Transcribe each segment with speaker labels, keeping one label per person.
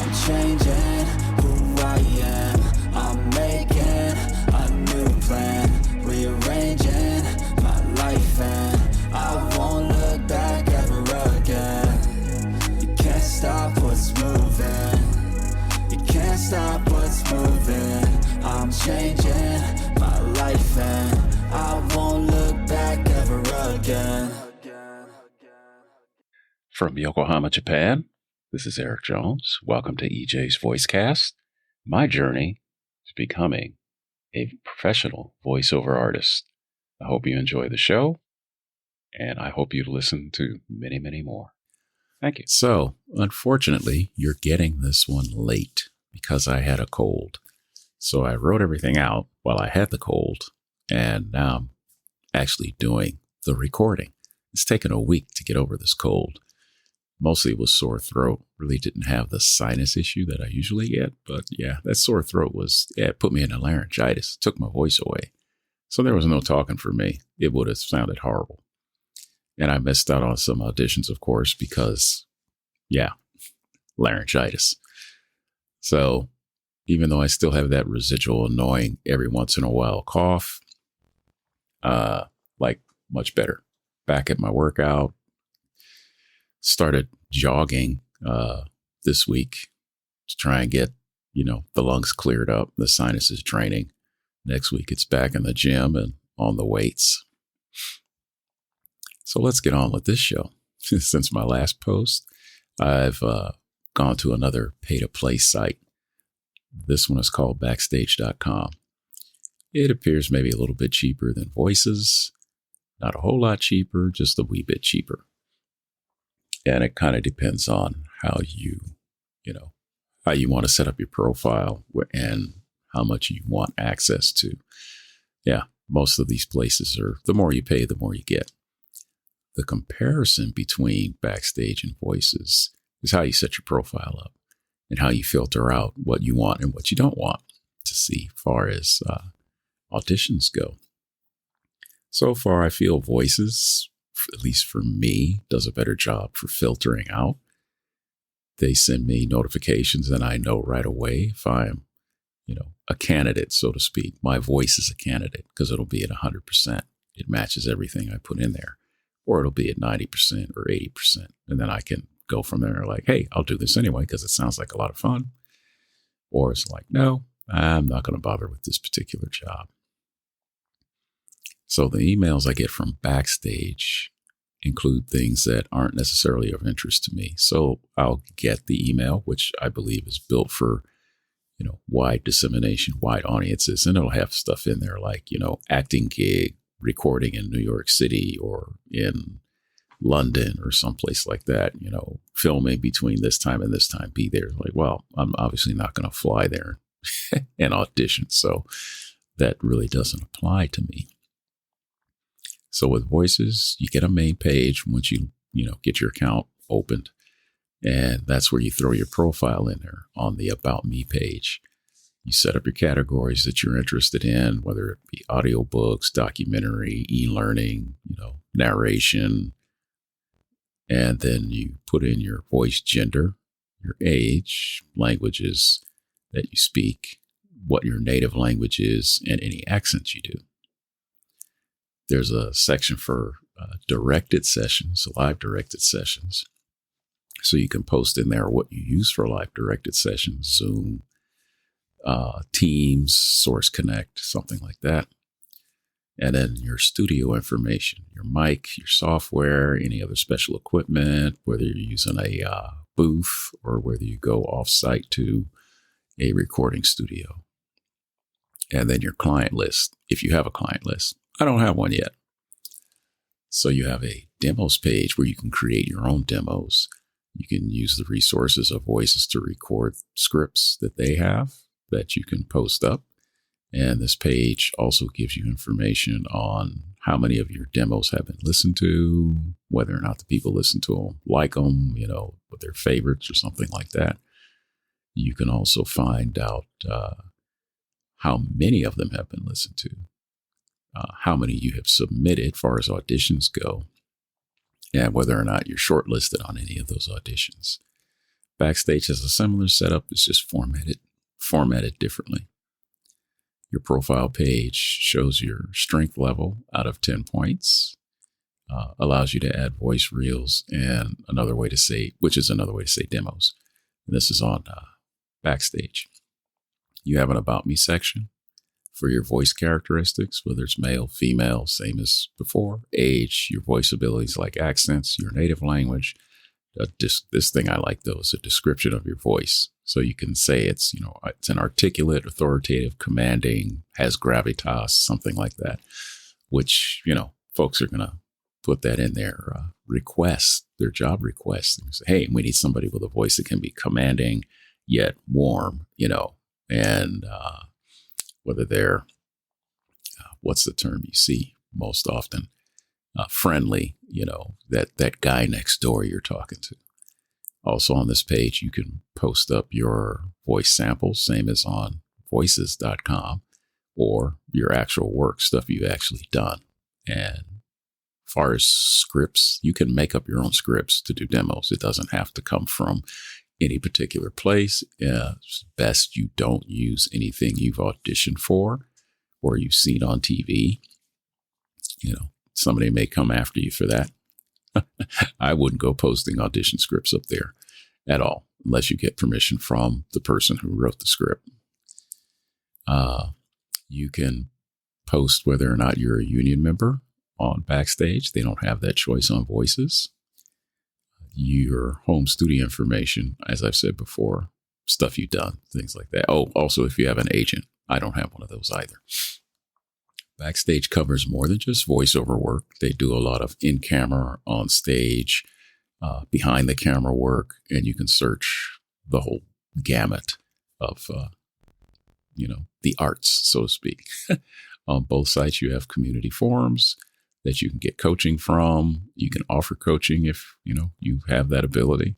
Speaker 1: I'm changing who I am. I'm making a new plan, rearranging my life, and I won't look back ever again. You can't stop what's moving. You can't stop what's moving. I'm changing my life, and I won't look back ever again.
Speaker 2: From Yokohama, Japan, this is Eric Jones. Welcome to EJ's Voicecast, my journey to becoming a professional voiceover artist. I hope you enjoy the show, and I hope you listen to many, many more. Thank you. So, unfortunately, you're getting this one late because I had a cold. So I wrote everything out while I had the cold, and now I'm actually doing the recording. It's taken a week to get over this cold. Mostly it was sore throat. Really didn't have the sinus issue that I usually get. But yeah, that sore throat it put me in a laryngitis. Took my voice away. So there was no talking for me. It would have sounded horrible. And I missed out on some auditions, of course, because, yeah, laryngitis. So even though I still have that residual annoying every once in a while cough, much better. Back at my workout. Started jogging this week to try and get, the lungs cleared up, the sinuses draining. Next week, it's back in the gym and on the weights. So let's get on with this show. Since my last post, I've gone to another pay-to-play site. This one is called backstage.com. It appears maybe a little bit cheaper than Voices. Not a whole lot cheaper, just a wee bit cheaper. And it kind of depends on how you want to set up your profile and how much you want access to. Yeah, most of these places are, the more you pay, the more you get. The comparison between Backstage and Voices is how you set your profile up and how you filter out what you want and what you don't want to see as far as auditions go. So far, I feel Voices, at least for me, does a better job for filtering out. They send me notifications and I know right away if I'm, a candidate, so to speak. My voice is a candidate because it'll be at 100%. It matches everything I put in there. Or it'll be at 90% or 80%. And then I can go from there like, hey, I'll do this anyway because it sounds like a lot of fun. Or it's like, no, I'm not going to bother with this particular job. So the emails I get from Backstage include things that aren't necessarily of interest to me. So I'll get the email, which I believe is built for, wide dissemination, wide audiences. And it'll have stuff in there like, acting gig, recording in New York City or in London or someplace like that, filming between this time and this time, be there. Like, well, I'm obviously not going to fly there and audition. So that really doesn't apply to me. So with Voices, you get a main page once you get your account opened. And that's where you throw your profile in there on the About Me page. You set up your categories that you're interested in, whether it be audiobooks, documentary, e-learning, narration. And then you put in your voice gender, your age, languages that you speak, what your native language is, and any accents you do. There's a section for directed sessions, live directed sessions. So you can post in there what you use for live directed sessions, Zoom, Teams, Source Connect, something like that. And then your studio information, your mic, your software, any other special equipment, whether you're using a booth or whether you go off-site to a recording studio. And then your client list, if you have a client list. I don't have one yet. So you have a demos page where you can create your own demos. You can use the resources of Voices to record scripts that they have that you can post up. And this page also gives you information on how many of your demos have been listened to, whether or not the people listen to them, like them, what their favorites or something like that. You can also find out how many of them have been listened to, how many you have submitted as far as auditions go, and whether or not you're shortlisted on any of those auditions. Backstage has a similar setup. It's just formatted differently. Your profile page shows your strength level out of 10 points, allows you to add voice reels, and another way to say demos. And this is on Backstage. You have an About Me section for your voice characteristics, whether it's male, female, same as before, age, your voice abilities like accents, your native language. This thing I like, though, is a description of your voice. So you can say it's an articulate, authoritative, commanding, has gravitas, something like that, which, folks are going to put that in their requests, their job requests. And say, hey, we need somebody with a voice that can be commanding yet warm, and whether they're, what's the term you see most often? Friendly, that guy next door you're talking to. Also on this page, you can post up your voice samples, same as on voices.com, or your actual work, stuff you've actually done. And as far as scripts, you can make up your own scripts to do demos. It doesn't have to come from any particular place. It's best you don't use anything you've auditioned for or you've seen on TV. Somebody may come after you for that. I wouldn't go posting audition scripts up there at all, unless you get permission from the person who wrote the script. You can post whether or not you're a union member on Backstage. They don't have that choice on Voices. Your home studio information, as I've said before, stuff you've done, things like that. Oh, also if you have an agent. I don't have one of those either. Backstage covers more than just voiceover work. They do a lot of in-camera, on stage, behind the camera work, and you can search the whole gamut of, the arts, so to speak. On both sites, you have community forums that you can get coaching from. You can offer coaching if, you have that ability.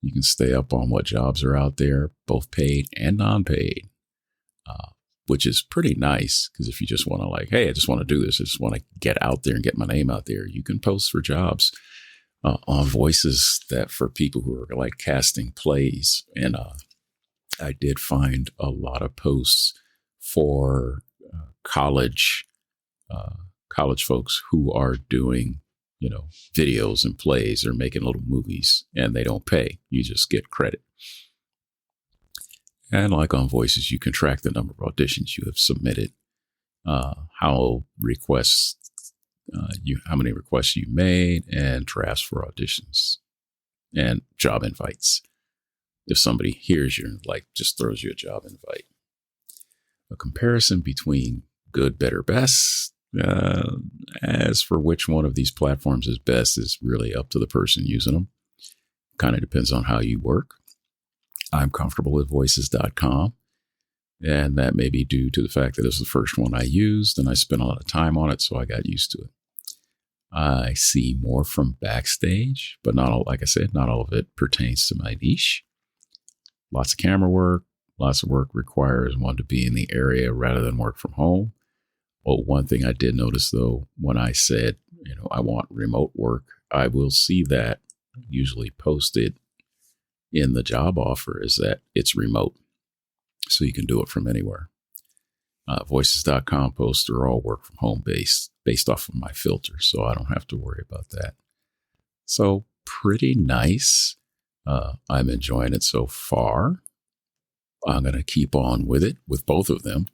Speaker 2: You can stay up on what jobs are out there, both paid and non-paid. Which is pretty nice, because if you just want to hey, I just want to do this, I just want to get out there and get my name out there, you can post for jobs on Voices that for people who are casting plays. And I did find a lot of posts for college folks who are doing, videos and plays or making little movies, and they don't pay. You just get credit. And like on Voices, you can track the number of auditions you have submitted, how many requests you made, and drafts for auditions, and job invites. If somebody hears you, just throws you a job invite. A comparison between good, better, best. As for which one of these platforms is best is really up to the person using them. Kind of depends on how you work. I'm comfortable with voices.com, and that may be due to the fact that it was the first one I used and I spent a lot of time on it, so I got used to it. I see more from Backstage, but not all of it pertains to my niche. Lots of camera work, lots of work requires one to be in the area rather than work from home. Well, one thing I did notice, though, when I said, I want remote work, I will see that usually posted in the job offer is that it's remote. So you can do it from anywhere. Voices.com posts are all work from home based off of my filter. So I don't have to worry about that. So pretty nice. I'm enjoying it so far. I'm going to keep on with it with both of them.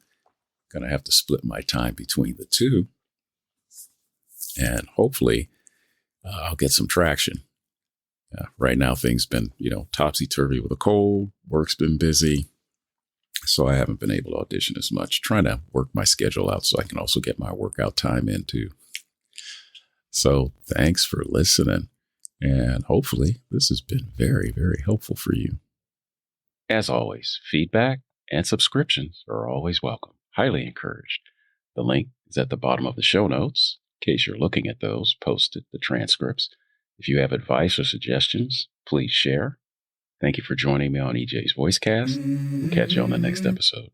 Speaker 2: Going to have to split my time between the two. And hopefully I'll get some traction. Right now, things been, topsy-turvy with a cold. Work's been busy. So I haven't been able to audition as much. Trying to work my schedule out so I can also get my workout time in too. So thanks for listening. And hopefully this has been very, very helpful for you. As always, feedback and subscriptions are always welcome. Highly encouraged. The link is at the bottom of the show notes. In case you're looking at those, posted the transcripts. If you have advice or suggestions, please share. Thank you for joining me on EJ's Voicecast. We'll catch you on the next episode.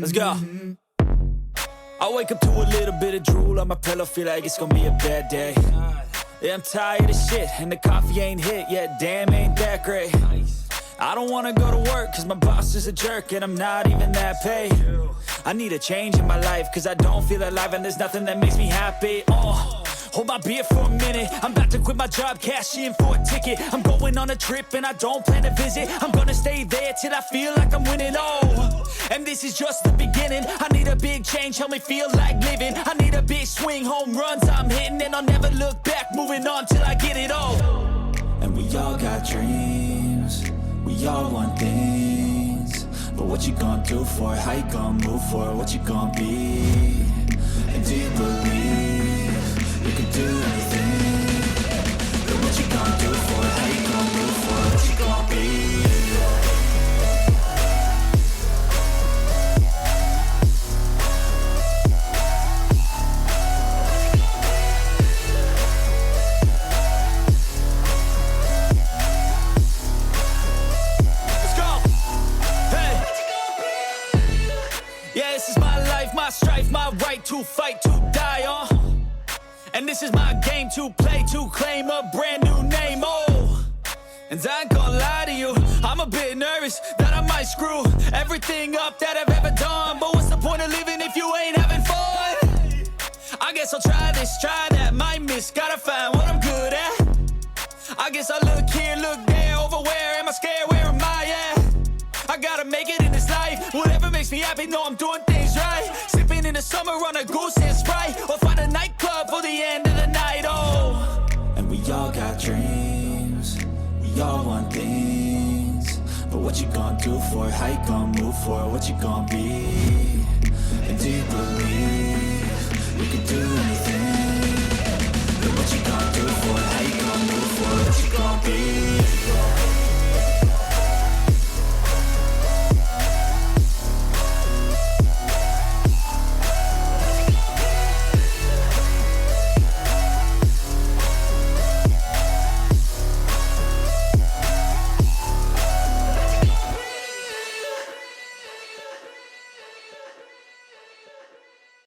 Speaker 1: Let's go. I wake up to a little bit of drool on my pillow, feel like it's gonna be a bad day. Yeah, I'm tired of shit, and the coffee ain't hit yet, damn, ain't that great. I don't wanna go to work, cause my boss is a jerk, and I'm not even that paid. I need a change in my life, cause I don't feel alive, and there's nothing that makes me happy. Hold my beer for a minute, I'm about to quit my job, cash in for a ticket. I'm going on a trip and I don't plan to visit. I'm gonna stay there till I feel like I'm winning, and this is just the beginning. I need a big change, help me feel like living. I need a big swing, home runs I'm hitting, and I'll never look back, moving on till I get it all. And we all got dreams, we all want things, but what you gonna do for it? How you gonna move for it? What you gonna be? And do you believe you can do anything? But what you gonna do for it? How you gonna move for it? What you gonna be? Let's go! Hey! Yeah, this is my life, my strife, my right to fight, to die on. And this is my game to play, to claim a brand new name, And I ain't gonna lie to you, I'm a bit nervous that I might screw everything up that I've ever done. But what's the point of living if you ain't having fun? I guess I'll try this, try that, might miss, gotta find what I'm good at. I guess I look here, look there, over where am I scared, where am I at? I gotta make it in this life, whatever makes me happy, know I'm doing things right. Sipping in the summer on a goose and Sprite, or find a nightclub for the end of the night, And we all got dreams, we all want things, but what you gonna do for it? How you gonna move for it? What you gonna be? And do you believe you can do anything? But what you gonna do for it? How you